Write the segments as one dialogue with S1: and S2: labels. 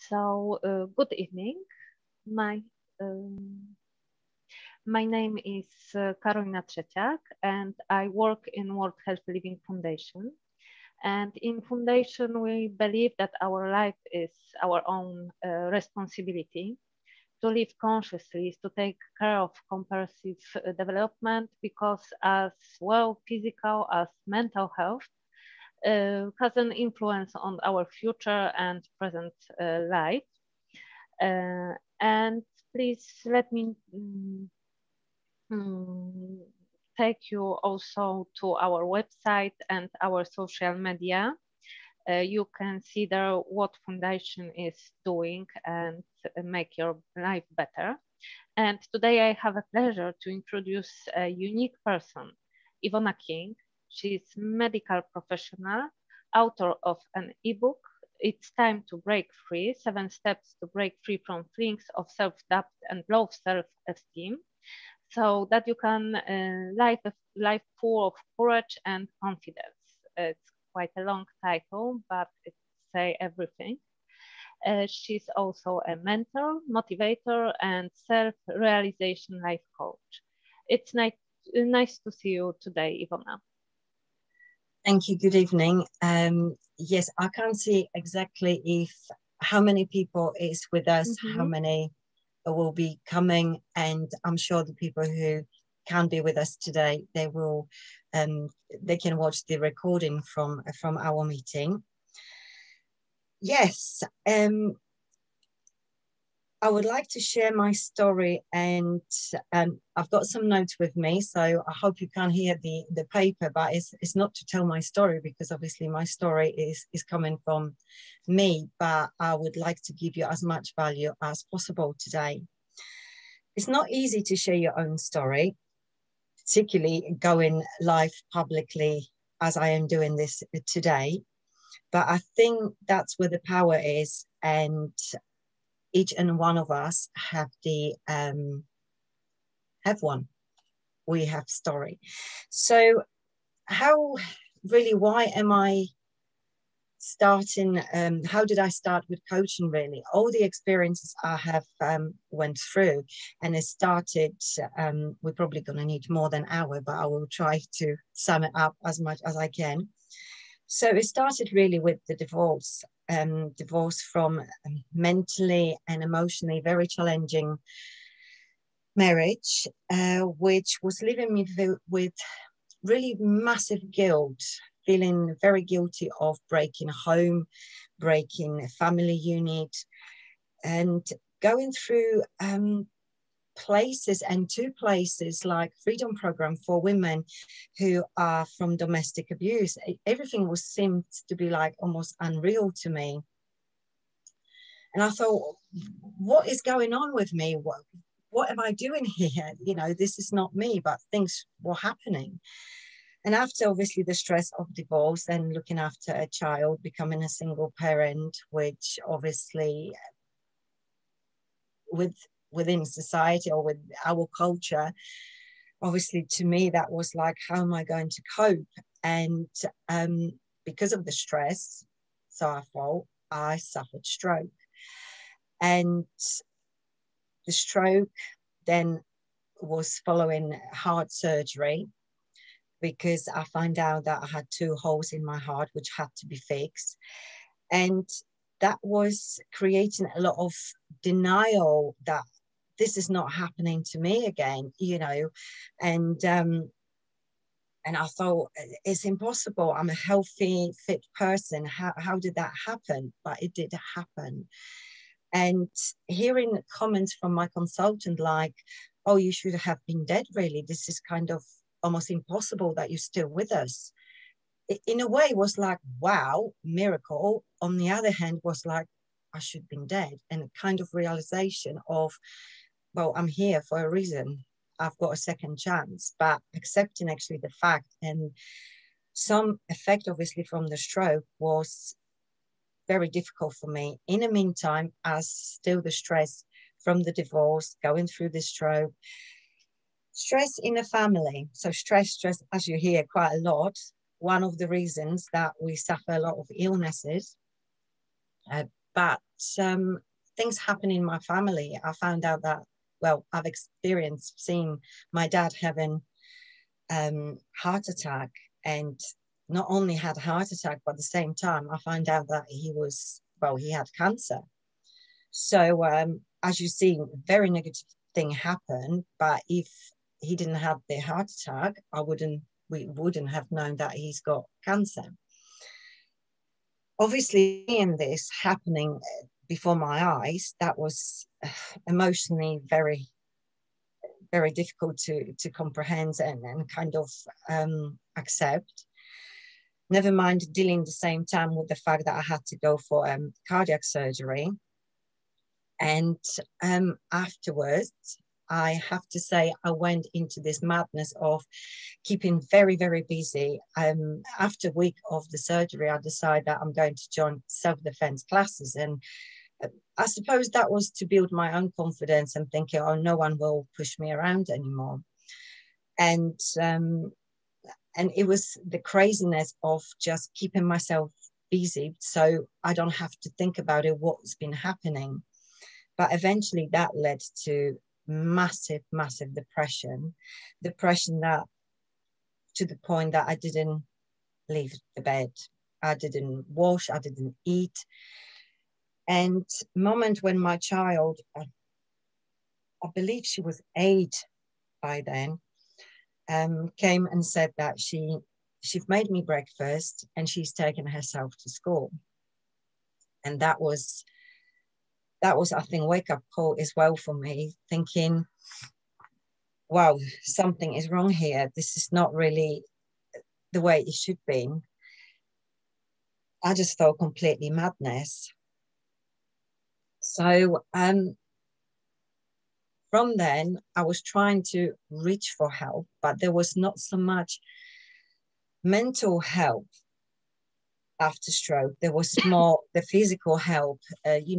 S1: Good evening. My um, my name is Karolina Trzeciak, and I work in World Health Living Foundation. And in Foundation, we believe that our life is our own responsibility to live consciously, is to take care of comprehensive development, because as well physical as mental health has an influence on our future and present life. And please let me mm, take you also to our website and our social media. You can see there what foundation is doing and make your life better. And today I have a pleasure to introduce a unique person, Ivona King. She's medical professional, author of an ebook, It's Time to Break Free, 7 Steps to Break Free from Feelings of Self-Doubt and Low Self-Esteem, so that you can life full of courage and confidence. It's quite a long title, but it say everything. She's also a mentor, motivator, and self-realization life coach. It's nice to see you today, Ivona.
S2: Thank you. Good evening. Yes, I can't see exactly how many people is with us, how many will be coming, and I'm sure the people who can be with us today, they can watch the recording from our meeting. Yes, I would like to share my story, and I've got some notes with me, so I hope you can hear the paper, but it's not to tell my story, because obviously my story is coming from me, but I would like to give you as much value as possible today. It's not easy to share your own story, particularly going live publicly as I am doing this today, but I think that's where the power is, and each and one of us have one. We have story. So why am I starting? How did I start with coaching? Really, all the experiences I have went through, and it started. We're probably going to need more than an hour, but I will try to sum it up as much as I can. So it started really with the divorce. Divorce from mentally and emotionally very challenging marriage, which was leaving me with really massive guilt, feeling very guilty of breaking home, breaking a family unit, and going through places, and 2 places like Freedom Program for women who are from domestic abuse. Everything seemed to be like almost unreal to me. And I thought, what is going on with me? What am I doing here? You know, this is not me, but things were happening. And after obviously the stress of divorce and looking after a child, becoming a single parent, which obviously within society or with our culture, obviously to me that was like, how am I going to cope? And because of the stress, so I thought, I suffered stroke. And the stroke then was following heart surgery, because I found out that I had 2 holes in my heart which had to be fixed. And that was creating a lot of denial that this is not happening to me again, you know. And I thought, it's impossible. I'm a healthy, fit person. How did that happen? But it did happen. And hearing comments from my consultant like, oh, you should have been dead, really. This is kind of almost impossible that you're still with us. In a way, was like, wow, miracle. On the other hand, was like, I should have been dead. And a kind of realization of, well, I'm here for a reason. I've got a second chance, but accepting actually the fact, and some effect obviously from the stroke was very difficult for me. In the meantime, as still the stress from the divorce, going through the stroke, stress in the family. So stress, as you hear quite a lot, one of the reasons that we suffer a lot of illnesses. But things happen in my family. I found out that, well, I've experienced seeing my dad having heart attack, and not only had a heart attack, but at the same time, I found out that he had cancer. So as you see, very negative thing happened. But if he didn't have the heart attack, we wouldn't have known that he's got cancer. Obviously, seeing this happening before my eyes, that was emotionally very, very difficult to comprehend and kind of accept. Never mind dealing at the same time with the fact that I had to go for cardiac surgery. And afterwards, I have to say, I went into this madness of keeping very, very busy. After a week of the surgery, I decided that I'm going to join self-defense classes. And I suppose that was to build my own confidence and thinking, oh, no one will push me around anymore. And it was the craziness of just keeping myself busy so I don't have to think about it, what's been happening. But eventually that led to massive, massive depression that to the point that I didn't leave the bed. I didn't wash, I didn't eat. And moment when my child, I believe she was 8 by then, came and said that she'd made me breakfast and she's taken herself to school. And that was, I think, wake-up call as well for me, thinking, wow, something is wrong here. This is not really the way it should be. I just felt completely madness. So from then, I was trying to reach for help, but there was not so much mental help after stroke. There was more the physical help, the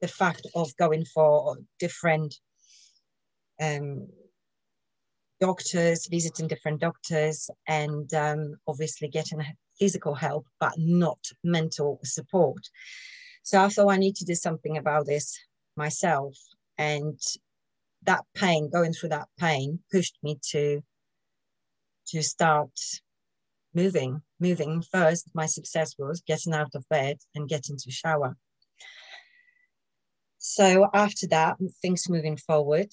S2: fact of going for different doctors, visiting different doctors, and obviously getting physical help, but not mental support. So I thought I need to do something about this myself. And that pain, going through that pain, pushed me to start moving. First, my success was getting out of bed and getting to shower. So after that, things moving forward,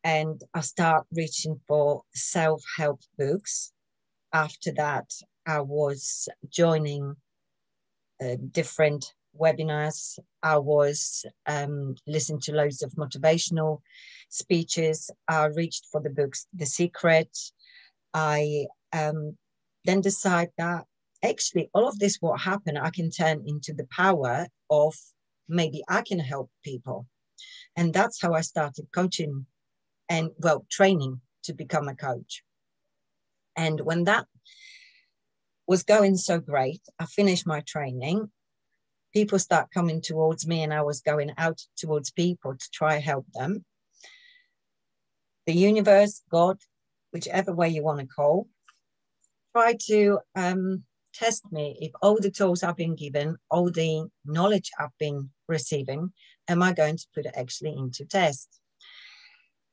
S2: and I start reaching for self-help books. After that, I was joining different webinars. I was listening to loads of motivational speeches. I reached for the books, The Secret. I then decide that actually all of this what happened, I can turn into the power of maybe I can help people. And that's how I started coaching and, well, training to become a coach. And when that was going so great, I finished my training. People start coming towards me and I was going out towards people to try help them. The universe, God, whichever way you want to call, try to test me if all the tools I've been given, all the knowledge I've been receiving, am I going to put it actually into test?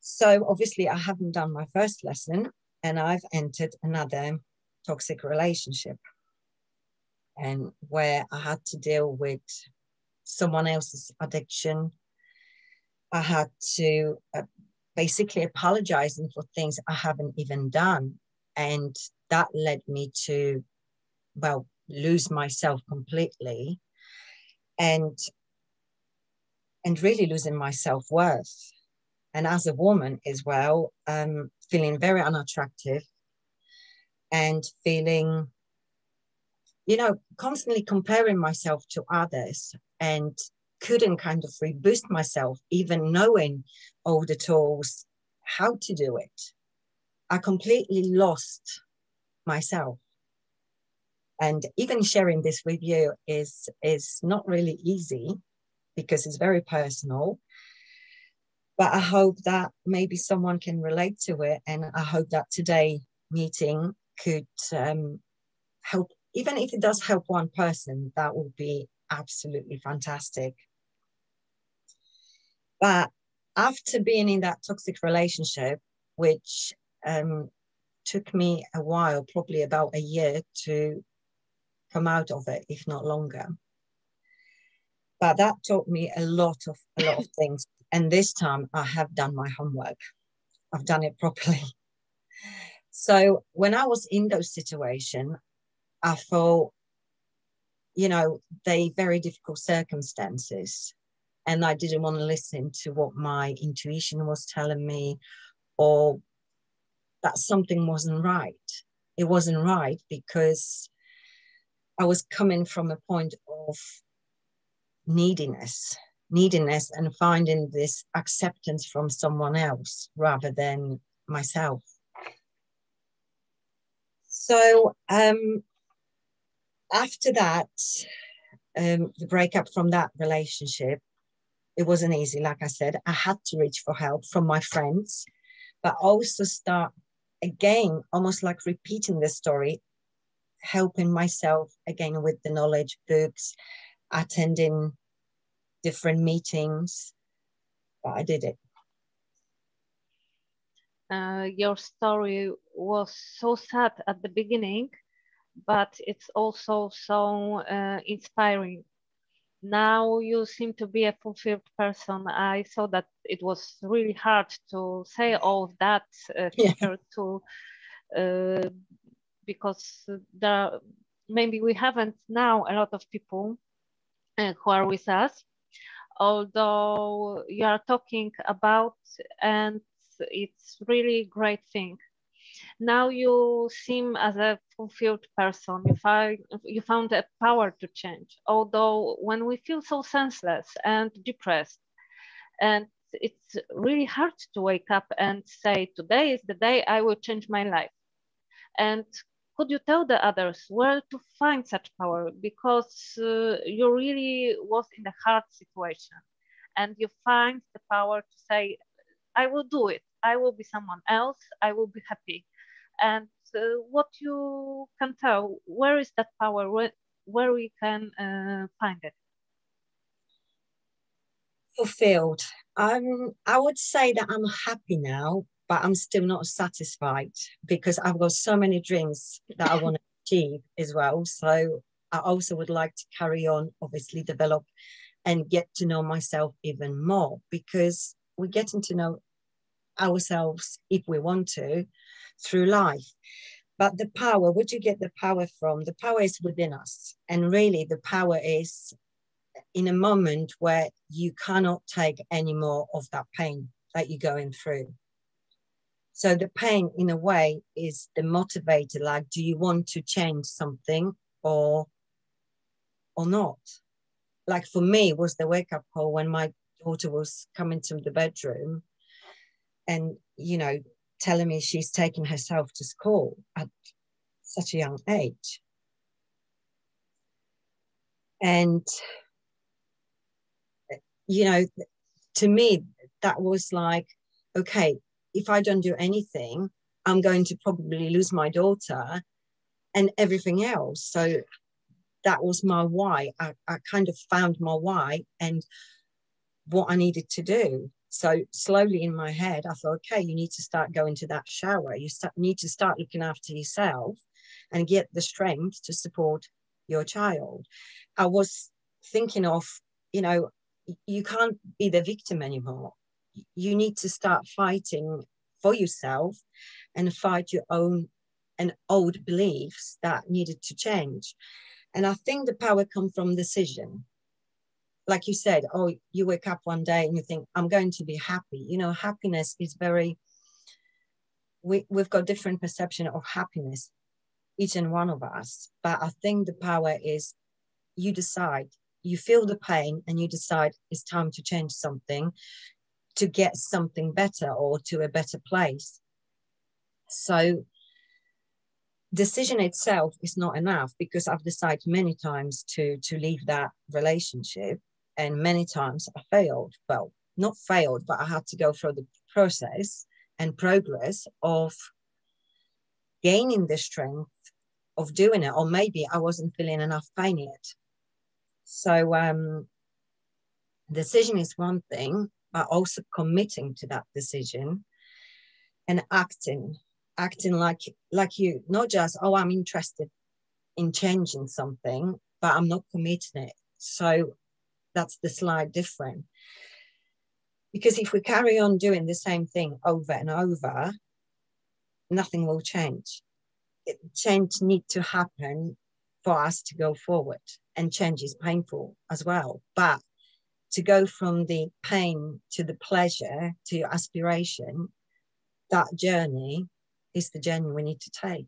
S2: So obviously I haven't done my first lesson and I've entered another toxic relationship, and where I had to deal with someone else's addiction. I had to basically apologizing for things I haven't even done. And that led me to, well, lose myself completely and really losing my self-worth. And as a woman as well, feeling very unattractive and feeling, constantly comparing myself to others, and couldn't kind of reboost myself, even knowing all the tools, how to do it. I completely lost myself. And even sharing this with you is not really easy because it's very personal. But I hope that maybe someone can relate to it. And I hope that today's meeting could help even if it does help one person, that would be absolutely fantastic. But after being in that toxic relationship, which took me a while, probably about a year to come out of it, if not longer. But that taught me a lot of things. And this time I have done my homework. I've done it properly. So when I was in those situations, I thought, they very difficult circumstances. And I didn't want to listen to what my intuition was telling me, or that something wasn't right. It wasn't right because I was coming from a point of neediness and finding this acceptance from someone else rather than myself. So after that, the breakup from that relationship, it wasn't easy. Like I said, I had to reach for help from my friends, but also start again, almost like repeating the story, helping myself again with the knowledge, books, attending different meetings. But I did it.
S1: Your story was so sad at the beginning, but it's also so inspiring. Now you seem to be a fulfilled person. I saw that it was really hard to say all of that compared to because there maybe we haven't now a lot of people who are with us, although you are talking about, and it's really great thing. Now you seem as a fulfilled person. You found a power to change. Although when we feel so senseless and depressed, and it's really hard to wake up and say, today is the day I will change my life. And could you tell the others where to find such power? Because you really was in a hard situation and you find the power to say, I will do it. I will be someone else. I will be happy. And what you can tell, where is that power? Where we can find it?
S2: Fulfilled. I would say that I'm happy now, but I'm still not satisfied because I've got so many dreams that I want to achieve as well. So I also would like to carry on, obviously develop and get to know myself even more, because we're getting to know ourselves, if we want to, through life. But the power, where do you get the power from? The power is within us. And really the power is in a moment where you cannot take any more of that pain that you're going through. So the pain, in a way, is the motivator. Like, do you want to change something or not? Like for me, it was the wake-up call when my daughter was coming to the bedroom and, telling me she's taking herself to school at such a young age. And, to me, that was like, okay, if I don't do anything, I'm going to probably lose my daughter and everything else. So that was my why. I kind of found my why and what I needed to do. So slowly in my head, I thought, okay, you need to start going to that shower. You need to start looking after yourself and get the strength to support your child. I was thinking of, you can't be the victim anymore. You need to start fighting for yourself and fight your own and old beliefs that needed to change. And I think the power comes from decision. Like you said, you wake up one day and you think, I'm going to be happy. Happiness is we've got different perception of happiness, each and one of us. But I think the power is you decide, you feel the pain and you decide it's time to change something, to get something better or to a better place. So decision itself is not enough, because I've decided many times to leave that relationship, and many times I failed. Well, not failed, but I had to go through the process and progress of gaining the strength of doing it, or maybe I wasn't feeling enough pain yet. So decision is one thing, but also committing to that decision and acting like you, not just, oh, I'm interested in changing something, but I'm not committing it. So that's the slight difference. Because if we carry on doing the same thing over and over, nothing will change. Change needs to happen for us to go forward, and change is painful as well. But to go from the pain to the pleasure to aspiration, that journey is the journey we need to take.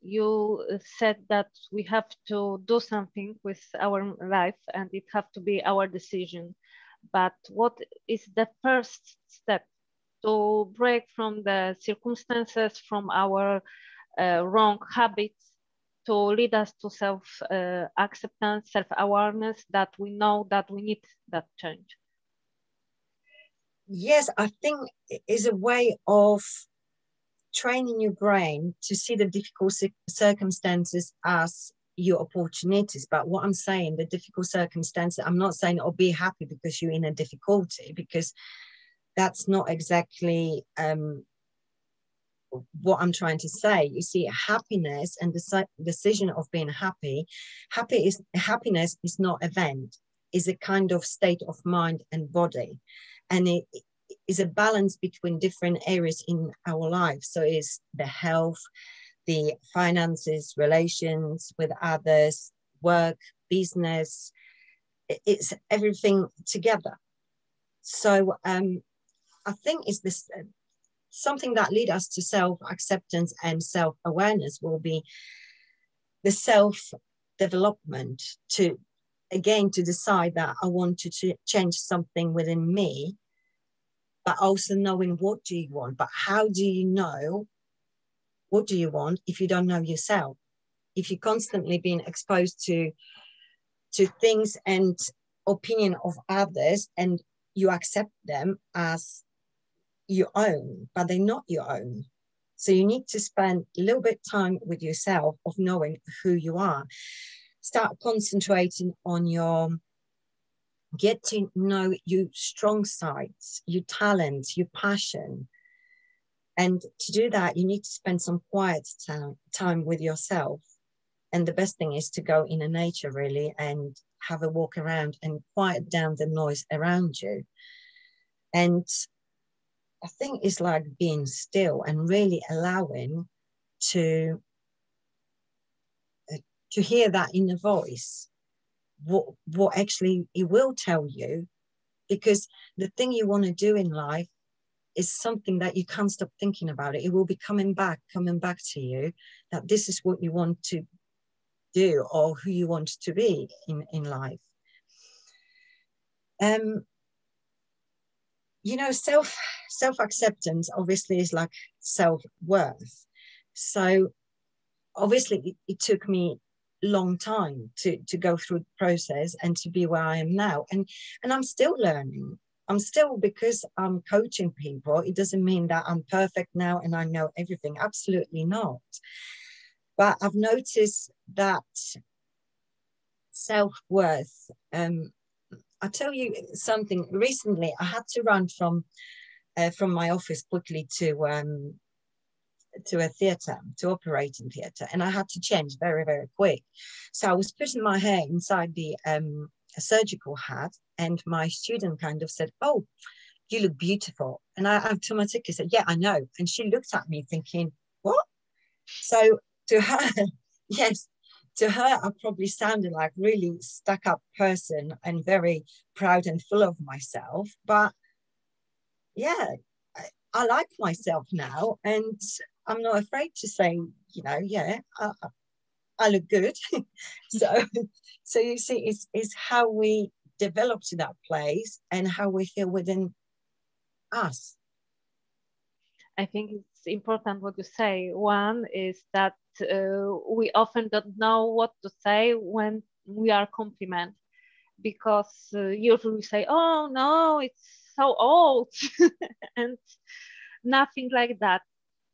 S1: You said that we have to do something with our life and it have to be our decision. But what is the first step to break from the circumstances, from our wrong habits, to lead us to self-acceptance, self-awareness, that we know that we need that change?
S2: Yes, I think it is a way of training your brain to see the difficult circumstances as your opportunities. But what I'm saying, the difficult circumstances, I'm not saying, oh, be happy because you're in a difficulty, because that's not exactly what I'm trying to say. You see, happiness and the decision of being happy, happiness is not event, is a kind of state of mind and body. And it is a balance between different areas in our life. So it's the health, the finances, relations with others, work, business, it's everything together. So I think it's this something that leads us to self-acceptance and self-awareness will be the self-development to decide that I want to change something within me, but also knowing what do you want. But how do you know what do you want if you don't know yourself? If you're constantly being exposed to things and opinion of others and you accept them as your own, but they're not your own. So you need to spend a little bit of time with yourself of knowing who you are. Start concentrating on get to know your strong sides, your talents, your passion. And to do that, you need to spend some quiet time with yourself. And the best thing is to go in nature, really, and have a walk around and quiet down the noise around you. And I think it's like being still and really allowing to hear that inner voice, what actually it will tell you, because the thing you want to do in life is something that you can't stop thinking about it. It will be coming back to you, that this is what you want to do or who you want to be in life. You know, self-acceptance obviously is like self-worth. So obviously it took me a long time to go through the process and to be where I am now. And I'm still learning. Because I'm coaching people, it doesn't mean that I'm perfect now and I know everything. Absolutely not. But I've noticed that self-worth, I'll tell you something. Recently, I had to run from my office quickly to a theatre, to operating theatre, and I had to change very, very quick. So I was putting my hair inside the surgical hat, and my student kind of said, "Oh, you look beautiful." And I automatically said, "Yeah, I know." And she looked at me thinking, "What?" So to her, yes, to her, I probably sounded like really stuck up person and very proud and full of myself. But yeah, I like myself now, and I'm not afraid to say, you know, yeah, I look good. so you see, it's how we develop to that place and how we feel within us.
S1: I think it's important what you say. One is that we often don't know what to say when we are complimented, because usually we say, "Oh no, it's so old," and nothing like that.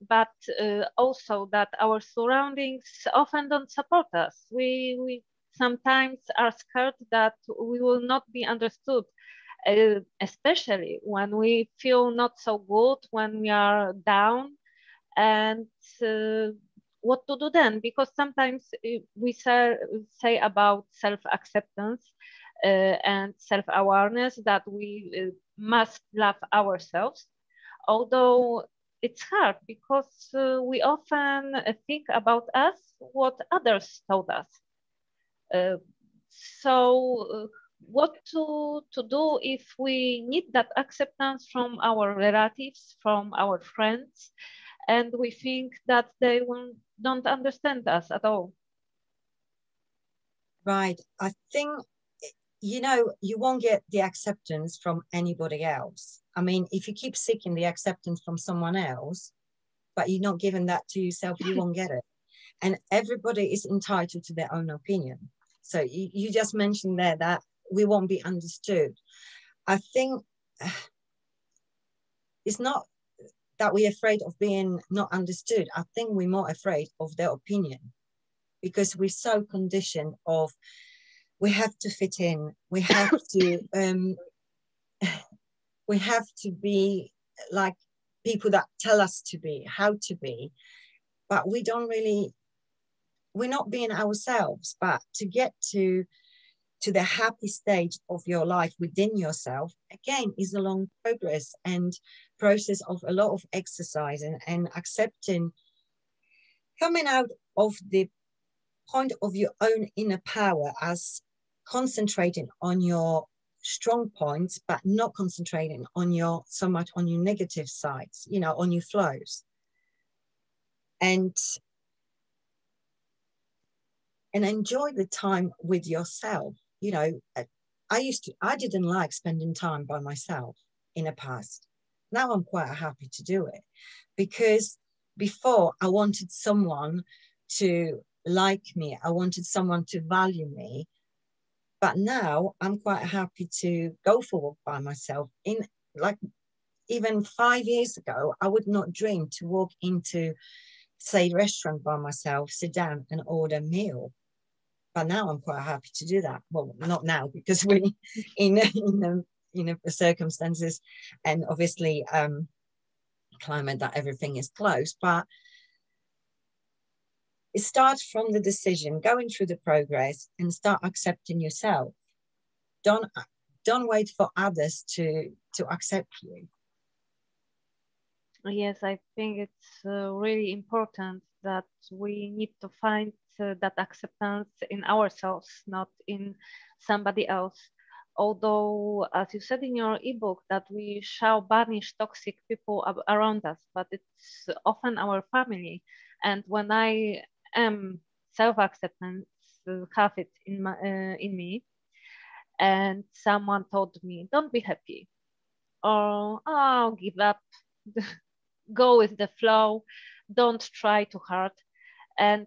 S1: but also that our surroundings often don't support us. We sometimes are scared that we will not be understood, especially when we feel not so good, when we are down, and what to do then? Because sometimes we say about self-acceptance and self-awareness that we must love ourselves, although it's hard because we often think about us what others told us. Uh, so what to do if we need that acceptance from our relatives, from our friends, and we think that they don't understand us at all?
S2: Right. I think, you know, you won't get the acceptance from anybody else. I mean, if you keep seeking the acceptance from someone else, but you're not giving that to yourself, you won't get it. And everybody is entitled to their own opinion. So you just mentioned there that we won't be understood. I think it's not that we're afraid of being not understood. I think we're more afraid of their opinion because we're so conditioned of we have to fit in, we have to we have to be like people that tell us to be, how to be, but we don't really, we're not being ourselves. But to get to the happy stage of your life within yourself, again, is a long progress and process of a lot of exercise and accepting, coming out of the point of your own inner power as concentrating on your strong points, but not concentrating on your so much on your negative sides, you know, on your flows. And enjoy the time with yourself. You know, I didn't like spending time by myself in the past. Now I'm quite happy to do it because before I wanted someone to like me, I wanted someone to value me. But now I'm quite happy to go for a walk by myself. In like even 5 years ago, I would not dream to walk into, say, a restaurant by myself, sit down and order a meal. But now I'm quite happy to do that. Well, not now because we in the circumstances and obviously climate that everything is closed. But it starts from the decision, going through the progress and start accepting yourself. Don't wait for others to accept you.
S1: Yes, I think it's really important that we need to find that acceptance in ourselves, not in somebody else. Although, as you said in your ebook, that we shall banish toxic people around us, but it's often our family. And when I am self-acceptance, have it in me, and someone told me, "Don't be happy," or "Oh, give up." Go with the flow, don't try too hard. And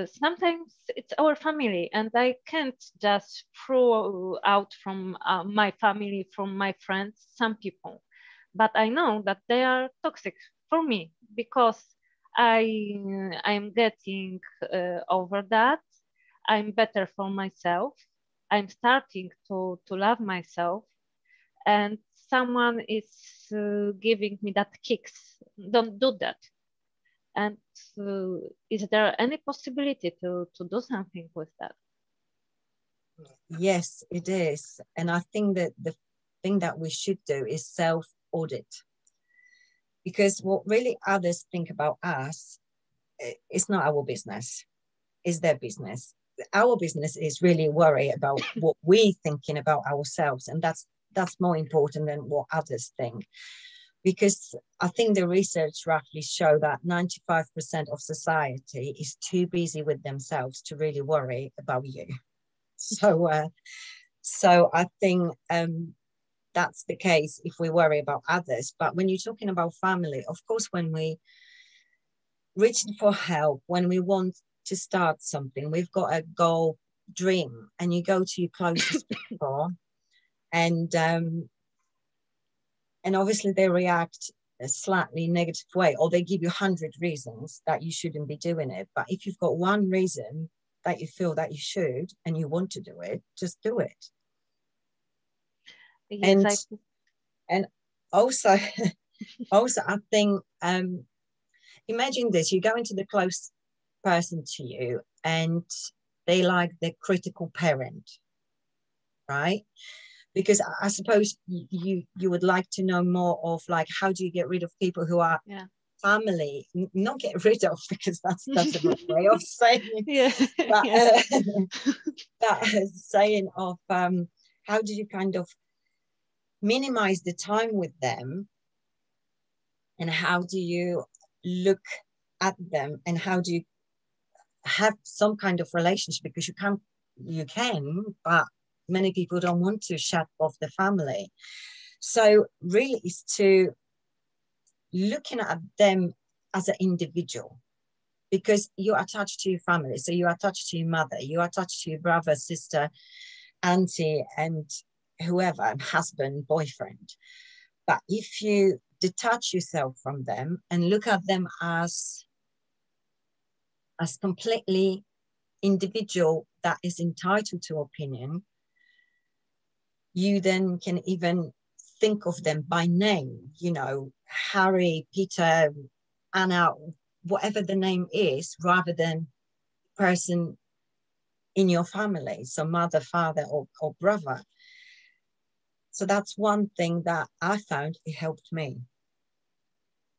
S1: sometimes it's our family, and I can't just throw out from my family, from my friends, some people. But I know that they are toxic for me because I'm getting over that. I'm better for myself. I'm starting to love myself, and someone is giving me that kicks. Don't do that. And is there any possibility to do something with that?
S2: Yes, it is. And I think that the thing that we should do is self-audit. Because what really others think about us is not our business, it's their business. Our business is really worry about what we're thinking about ourselves. And that's more important than what others think. Because I think the research roughly show that 95% of society is too busy with themselves to really worry about you. So I think that's the case if we worry about others. But when you're talking about family, of course, when we reaching for help, when we want to start something, we've got a goal, dream, and you go to your closest people, and obviously they react a slightly negative way, or they give you 100 reasons that you shouldn't be doing it. But if you've got one reason that you feel that you should and you want to do it, just do it.
S1: Yes,
S2: and also also I think imagine this: you go into the close person to you and they like the critical parent, right? Because I suppose you would like to know more of like, how do you get rid of people who are family? Not get rid of, because that's a wrong way of saying it. But that saying of how do you kind of minimize the time with them, and how do you look at them, and how do you have some kind of relationship? Because you can, but many people don't want to shut off the family. So really it's to looking at them as an individual, because you're attached to your family. So you're attached to your mother, you're attached to your brother, sister, auntie, and whoever, husband, boyfriend. But if you detach yourself from them and look at them as completely individual that is entitled to opinion, you then can even think of them by name, you know, Harry, Peter, Anna, whatever the name is, rather than person in your family, so mother, father, or brother. So that's one thing that I found it helped me.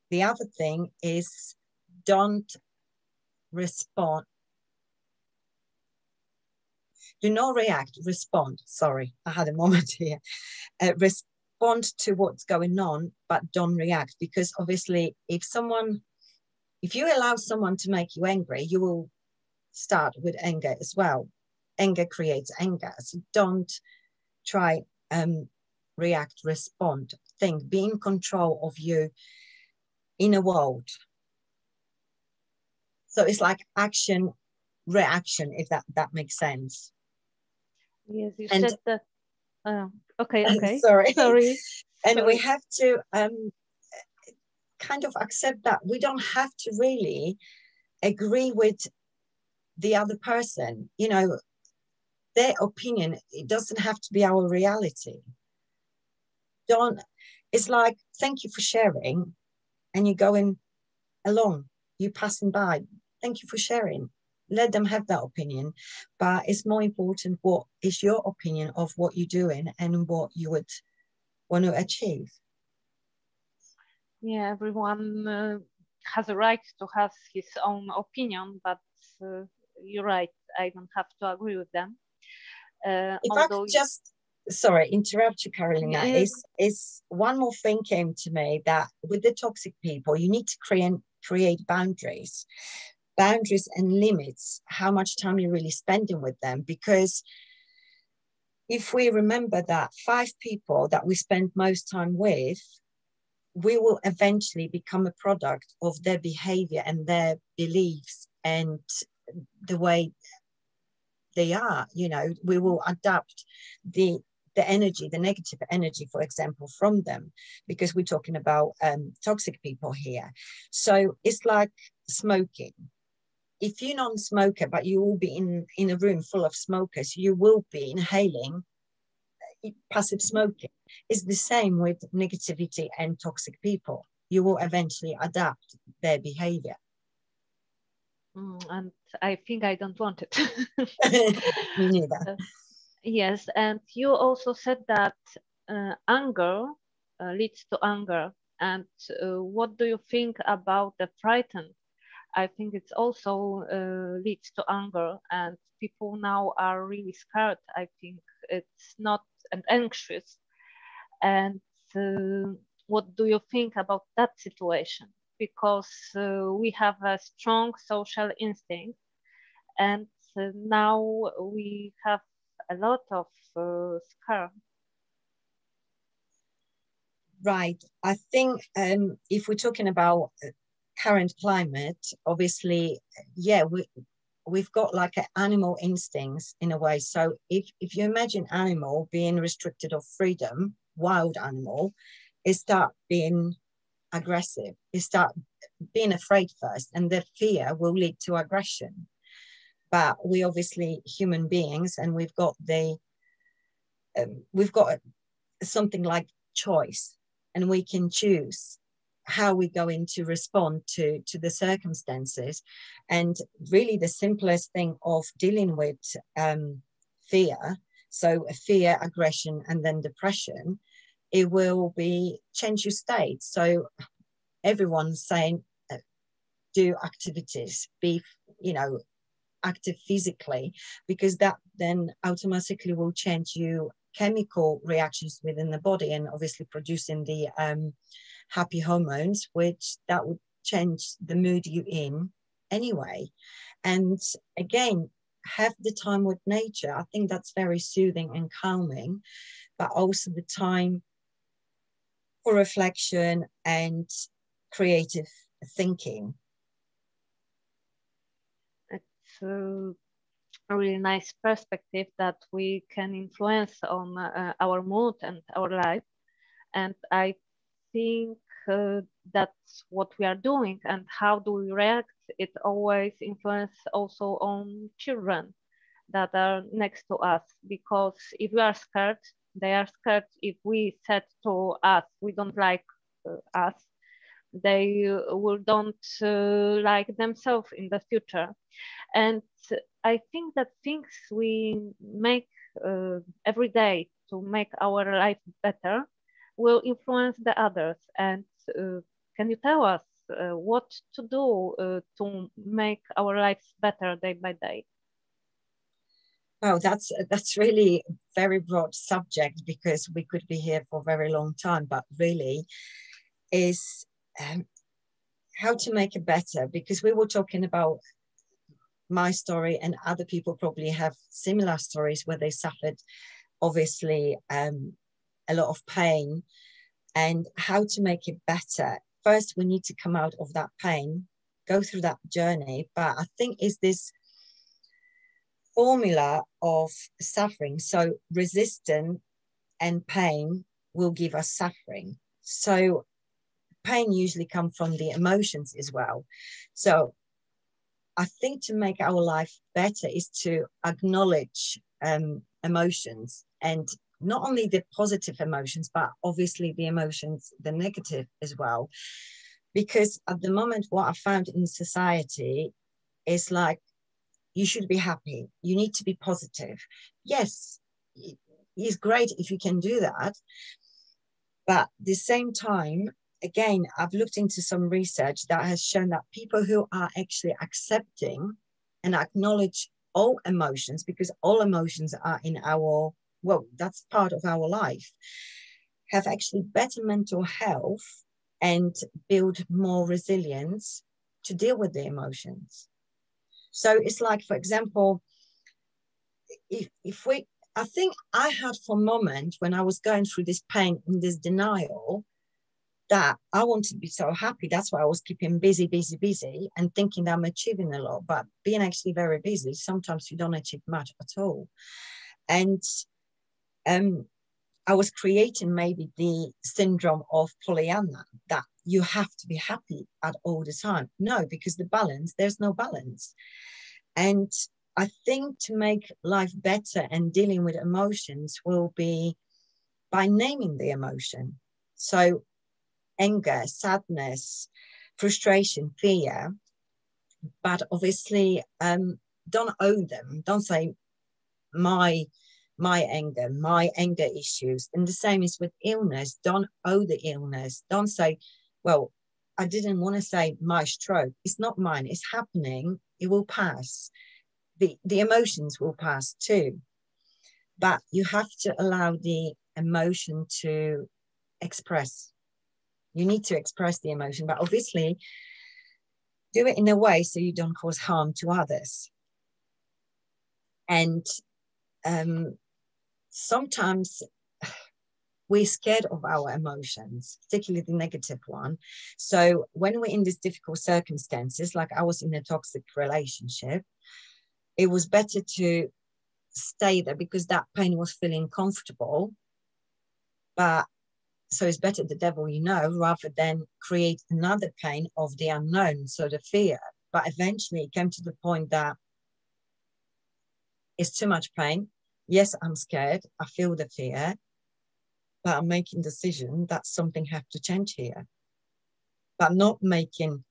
S2: The other thing is, don't respond. Do not react, respond. Sorry, I had a moment here. Respond to what's going on, but don't react. Because obviously, if you allow someone to make you angry, you will start with anger as well. Anger creates anger. So don't try react, respond, think, be in control of your inner world. So it's like action, reaction, if that makes sense.
S1: Yes, you said that. Okay.
S2: Sorry. And
S1: Sorry.
S2: we have to kind of accept that we don't have to really agree with the other person. You know, their opinion, it doesn't have to be our reality. It's like, thank you for sharing, and you're going along, you're passing by, thank you for sharing. Let them have that opinion, but it's more important what is your opinion of what you're doing and what you would want to achieve.
S1: Yeah, everyone has a right to have his own opinion, but you're right, I don't have to agree with them.
S2: If I could just, sorry, interrupt you, Carolina, is one more thing came to me, that with the toxic people, you need to create boundaries and limits, how much time you're really spending with them. Because if we remember that 5 people that we spend most time with, we will eventually become a product of their behavior and their beliefs and the way they are. You know, we will adapt the energy, the negative energy, for example, from them, because we're talking about toxic people here. So it's like smoking. If you're non-smoker, but you will be in a room full of smokers, you will be inhaling passive smoking. It's the same with negativity and toxic people. You will eventually adapt their behavior.
S1: And I think I don't want it.
S2: Me neither.
S1: Yes, and you also said that anger leads to anger. And what do you think about the frightened? I think it's also leads to anger, and people now are really scared. I think it's not and anxious. And what do you think about that situation? Because we have a strong social instinct, and now we have a lot of scare.
S2: Right. I think if we're talking about current climate, obviously, yeah, we've got like an animal instincts in a way. So if you imagine animal being restricted of freedom, wild animal, it start being aggressive. You start being afraid first, and the fear will lead to aggression. But we obviously human beings, and we've got something like choice, and we can choose how we're going to respond to the circumstances. And really the simplest thing of dealing with fear, so fear, aggression, and then depression, it will be change your state. So everyone's saying do activities, be active physically, because that then automatically will change you chemical reactions within the body, and obviously producing the happy hormones, which that would change the mood you're in anyway. And again, have the time with nature. I think that's very soothing and calming, but also the time for reflection and creative thinking.
S1: It's a really nice perspective that we can influence on our mood and our life. And I think that's what we are doing, and how do we react. It always influences also on children that are next to us, because if we are scared, they are scared. If we said to us we don't like us, they will don't like themselves in the future. And I think that things we make every day to make our life better will influence the others. And can you tell us what to do to make our lives better day by day?
S2: Oh, that's really a very broad subject, because we could be here for a very long time, but really is how to make it better, because we were talking about my story, and other people probably have similar stories where they suffered obviously a lot of pain, and how to make it better. First, we need to come out of that pain, go through that journey. But I think is this formula of suffering. So resistance and pain will give us suffering. So pain usually comes from the emotions as well. So I think to make our life better is to acknowledge emotions, and not only the positive emotions, but obviously the emotions, the negative as well. Because at the moment, what I found in society is like, you should be happy. You need to be positive. Yes, it's great if you can do that. But at the same time, again, I've looked into some research that has shown that people who are actually accepting and acknowledge all emotions, because all emotions are in our, well, that's part of our life, have actually better mental health and build more resilience to deal with the emotions. So it's like, for example, if we, I think I had for a moment when I was going through this pain and this denial, that I wanted to be so happy. That's why I was keeping busy, and thinking that I'm achieving a lot. But being actually very busy, sometimes you don't achieve much at all. And I was creating maybe the syndrome of Pollyanna, that you have to be happy at all the time. No, because there's no balance. And I think to make life better and dealing with emotions will be by naming the emotion. So anger, sadness, frustration, fear, but obviously don't own them. Don't say my anger issues. And the same is with illness. Don't owe the illness. Don't say, well, I didn't want to say my stroke. It's not mine. It's happening. It will pass. The emotions will pass too. But you have to allow the emotion to express. You need to express the emotion, but obviously do it in a way so you don't cause harm to others. And sometimes we're scared of our emotions, particularly the negative one. So when we're in these difficult circumstances, like I was in a toxic relationship, it was better to stay there because that pain was feeling comfortable. But So it's better the devil you know rather than create another pain of the unknown, so the fear. But eventually it came to the point that it's too much pain. Yes, I'm scared. I feel the fear, but I'm making decision that something have to change here. But not making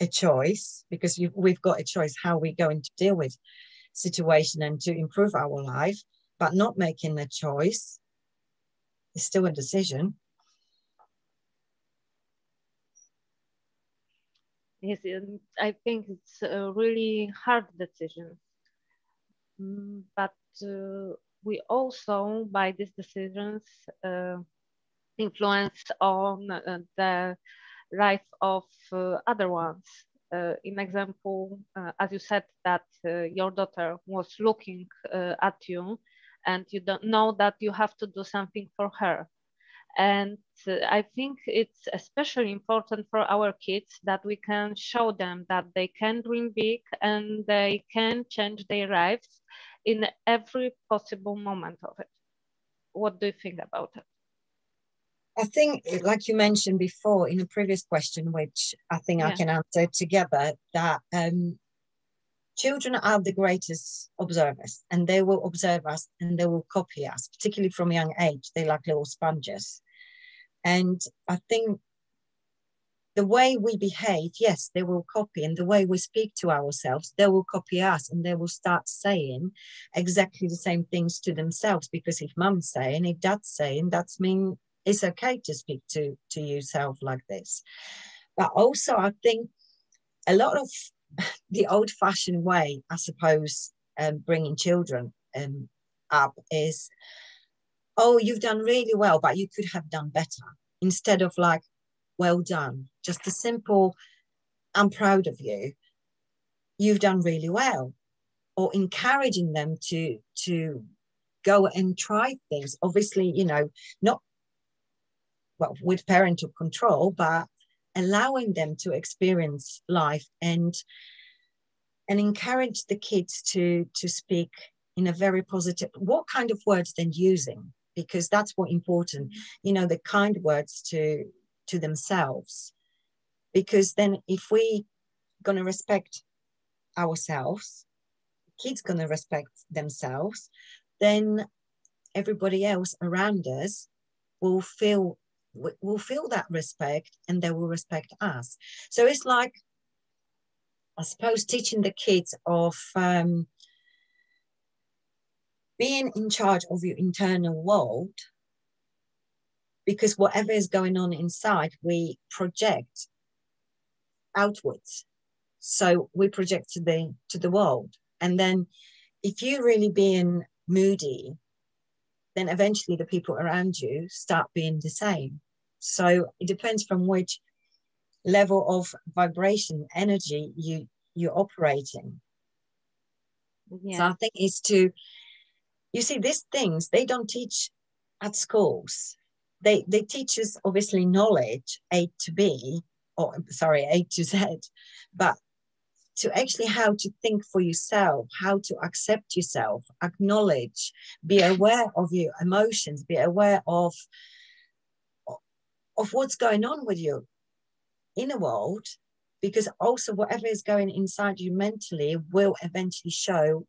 S2: a choice, because we've got a choice how we're going to deal with situation and to improve our life, but not making a choice is still a decision.
S1: Yes, I think it's a really hard decision. But we also, by these decisions, influence on the life of other ones. In example, as you said, that your daughter was looking at you and you don't know that you have to do something for her. And I think it's especially important for our kids that we can show them that they can dream big and they can change their lives in every possible moment of it. What do you think about it?
S2: I think, like you mentioned before in a previous question, which I think I can answer together, that children are the greatest observers, and they will observe us and they will copy us, particularly from a young age. They're like little sponges. And I think the way we behave, yes, they will copy, and the way we speak to ourselves, they will copy us, and they will start saying exactly the same things to themselves, because if mum's saying, if dad's saying, that's mean it's okay to speak to yourself like this. But also I think a lot of the old-fashioned way, I suppose, bringing children up is, oh, you've done really well, but you could have done better, instead of like, well done. Just a simple, I'm proud of you. You've done really well. Or encouraging them to go and try things. Obviously, you know, not well with parental control, but allowing them to experience life and encourage the kids to speak in a very positive, what kind of words then using, because that's what important, you know, the kind words to themselves. Because then if we going to respect ourselves, kids going to respect themselves, then everybody else around us will feel that respect, and they will respect us. So it's like, I suppose, teaching the kids of being in charge of your internal world, because whatever is going on inside, we project outwards. So we project to the world. And then if you're really being moody, then eventually the people around you start being the same. So it depends from which level of vibration, energy you're operating. Yeah. So I think it's to, you see, these things, they don't teach at schools. They teach us obviously knowledge, A to B, or sorry, A to Z, but to actually how to think for yourself, how to accept yourself, acknowledge, be aware of your emotions, be aware of what's going on with your inner world, because also whatever is going inside you mentally will eventually show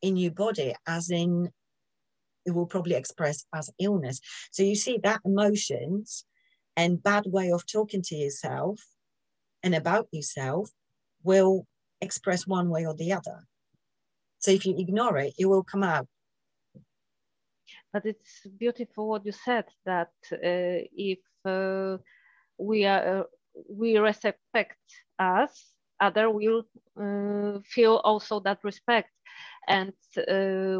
S2: in your body, as in it will probably express as illness. So you see that emotions and bad way of talking to yourself and about yourself will express one way or the other. So if you ignore it, it will come out.
S1: But it's beautiful what you said, that if we respect us, other will feel also that respect. And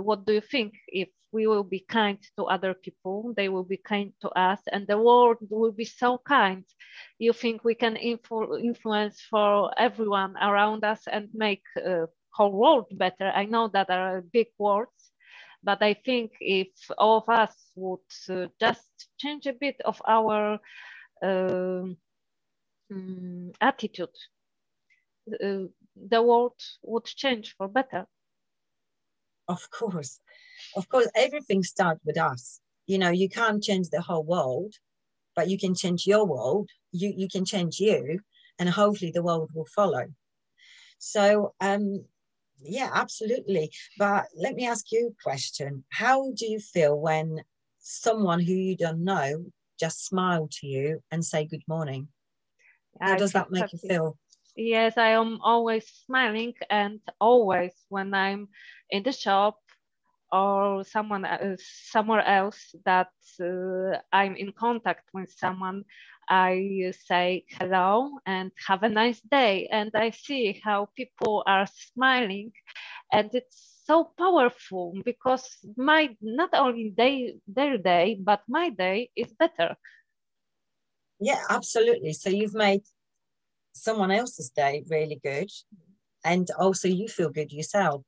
S1: what do you think? If we will be kind to other people, they will be kind to us, and the world will be so kind. You think we can influence for everyone around us and make whole world better? I know that are big words, but I think if all of us would just change a bit of our attitude, the world would change for better.
S2: Of course, everything starts with us. You know, you can't change the whole world, but you can change your world, you can change you, and hopefully the world will follow. So yeah, absolutely. But let me ask you a question. How do you feel when someone who you don't know just smile to you and say good morning? How
S1: I
S2: does
S1: feel
S2: that make you
S1: happy.
S2: feel?
S1: Yes, I am always smiling, and always when I'm in the shop or somewhere else that I'm in contact with someone, I say hello and have a nice day. And I see how people are smiling, and it's so powerful because my not only their day, but my day is better.
S2: Yeah, absolutely. So you've made someone else's day really good, and also you feel good yourself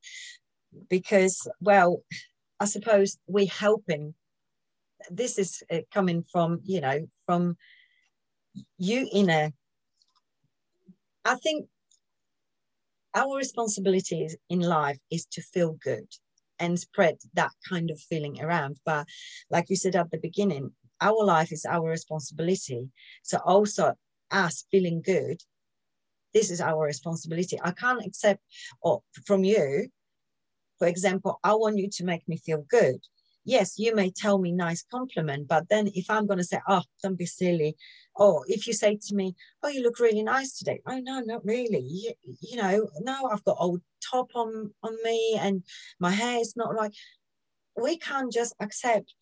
S2: because, well, I suppose we're helping. This is coming from, from you in a, I think our responsibility in life is to feel good and spread that kind of feeling around. But like you said at the beginning, our life is our responsibility. So also us feeling good, this is our responsibility. I can't accept from you, for example, I want you to make me feel good. Yes, you may tell me nice compliment, but then if I'm going to say, oh, don't be silly, or if you say to me, oh, you look really nice today. Oh, no, not really. No, I've got old top on me and my hair is not right. We can't just accept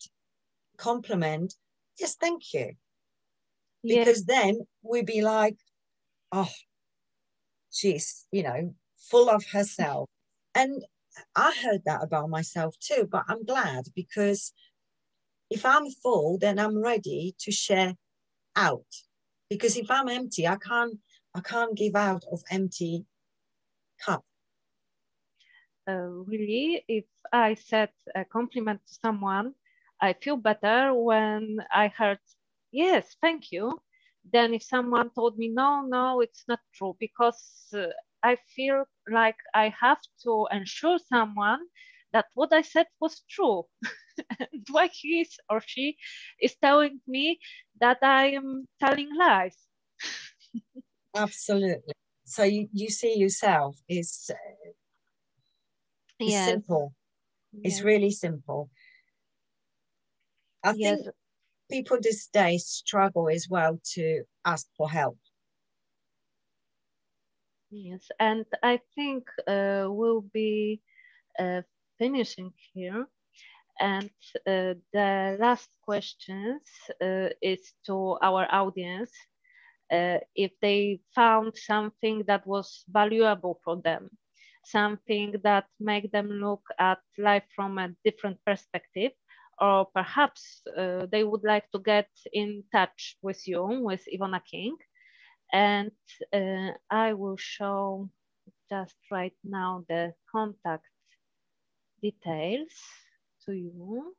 S2: compliment. Yes, thank you.
S1: Yeah,
S2: Because then we'd be like, oh, she's, full of herself. And I heard that about myself too, but I'm glad because if I'm full, then I'm ready to share out. Because if I'm empty, I can't give out of empty cup.
S1: really, if I said a compliment to someone, I feel better when I heard, yes, thank you, than if someone told me, no, no, it's not true, because I feel like I have to ensure someone that what I said was true. And why he or she is telling me that I am telling lies.
S2: Absolutely. So you see yourself is
S1: Yes,
S2: simple. It's
S1: yes,
S2: really simple. I
S1: yes,
S2: think people this day struggle as well to ask for help.
S1: yes. And I think we'll be uh, finishing here. And the last questions is to our audience. If they found something that was valuable for them, something that make them look at life from a different perspective, or perhaps they would like to get in touch with you, with Ivona King. And I will show just right now the contact details to you.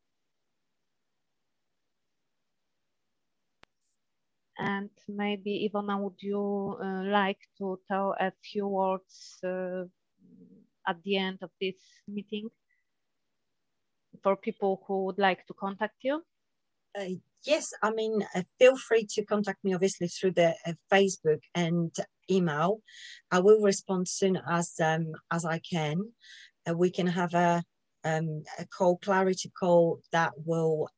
S1: And maybe, Ivona, would you like to tell a few words at the end of this meeting for people who would like to contact you?
S2: Yes, I mean, feel free to contact me, obviously, through the Facebook and email. I will respond soon as I can. We can have a clarity call that will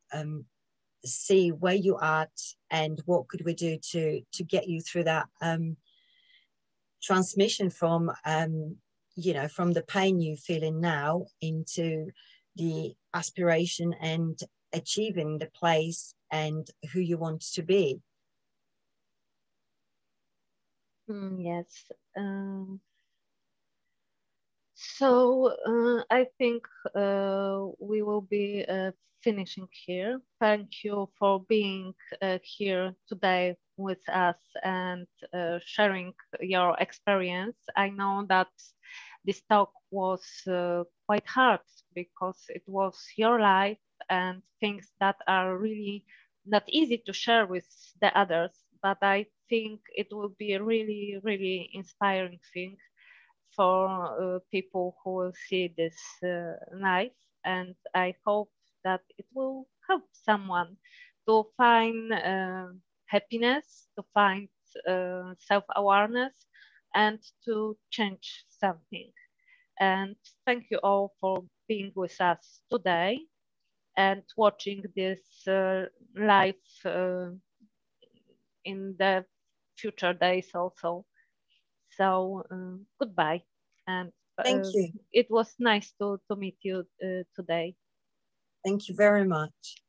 S2: see where you are at and what could we do to get you through that transmission from from the pain you feeling now into the aspiration and achieving the place and who you want to be.
S1: Yes. So I think we will be finishing here. Thank you for being here today with us and sharing your experience. I know that this talk was quite hard because it was your life and things that are really not easy to share with the others. But I think it will be a really, really inspiring thing for people who will see this live, and I hope that it will help someone to find happiness, to find self-awareness, and to change something. And thank you all for being with us today and watching this live in the future days also. So goodbye, and
S2: Thank you.
S1: it was nice to meet you today.
S2: Thank you very much.